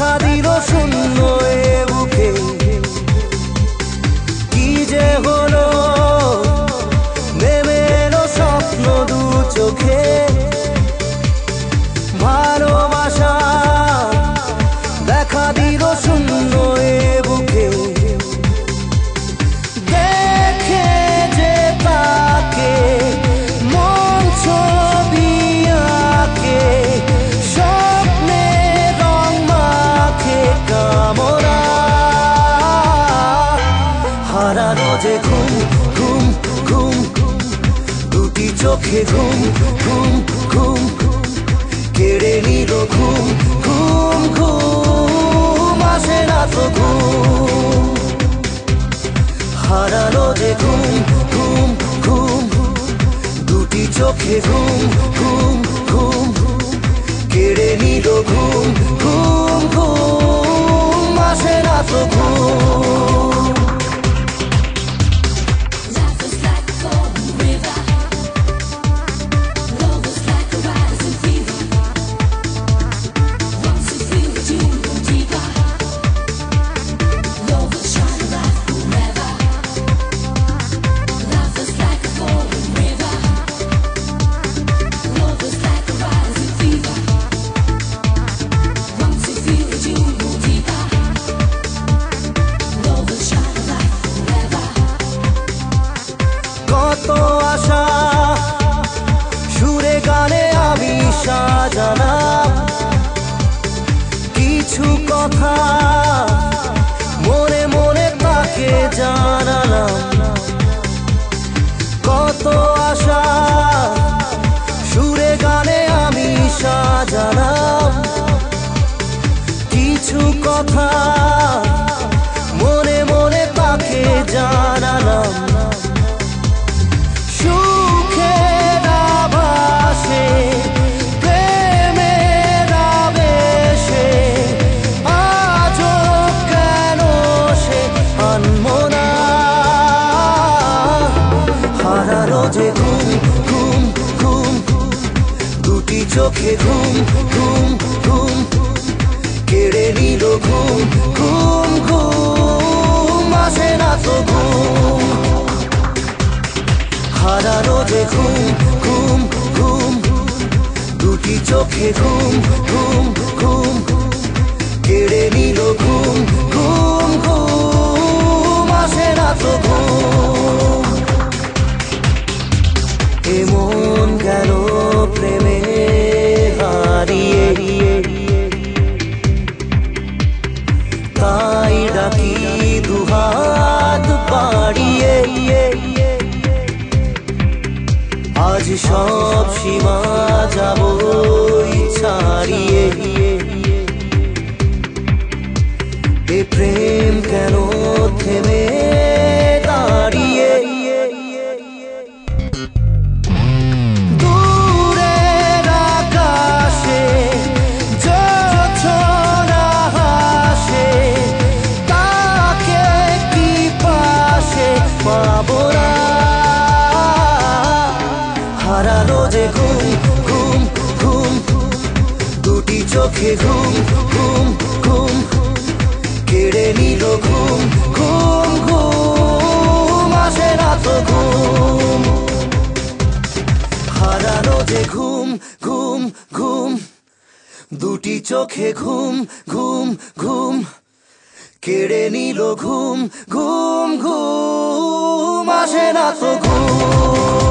দেখা দিল শূন্য এ বুকে কি যে হলো নেমে এলো স্বপ্ন দু চোখে ভালোবাসা দেখা দিল শূন্য এ বুকে দেখে যে তাকে মন ছবি আঁকে স্বপ্নে রং মাখে কামনা হারানো যে ঘুম ঘুম ঘুম দুটি চোখে ঘুম ঘুম ঘুম কেড়ে নিল ঘুম ঘুম ঘুম আসে না তো ঘুম হারানো যে ঘুম ঘুম ঘুম দুটি চোখে ঘুম ঘুম ঘুম কেড়ে নিল ঘুম ঘুম ঘুম আসে না তো ঘুম কত আশা সুরে গানে আমি সাজালাম কিছু কথা মনে মনে তাকে জানালাম কত আশা সুরে গানে আমি সাজালাম কিছু কথা মনে মনে তাকে জানালাম যে ঘুম ঘুম ঘুম দুটি চোখে ঘুম ঘুম ঘুম কেড়ে নিল ঘুম ঘুম ঘুম আসে না তো ঘুম হারানো যে ঘুম ঘুম ঘুম দুটি চোখে ঘুম ঘুম ঘুম কেড়ে নিল ঘুম ঘুম ঘুম আসে না তো ঘুম এমন কেন প্রেমে হারিয়ে তাই ডাকি দুহাত বাড়িয়ে আজ সব সীমা যাব ছাড়িয়ে এ প্রেম কেন থেমে দাঁড়িয়ে হারানো যে ঘুম ঘুম ঘুম দুটি চোখে ঘুম ঘুম ঘুম কেড়ে নিল ঘুম ঘুম ঘুম আসে না তো ঘুম হারানো যে ঘুম ঘুম ঘুম দুটি চোখে ঘুম ঘুম ঘুম কেড়ে নিল ঘুম ঘুম ঘুম আসে না তো ঘুম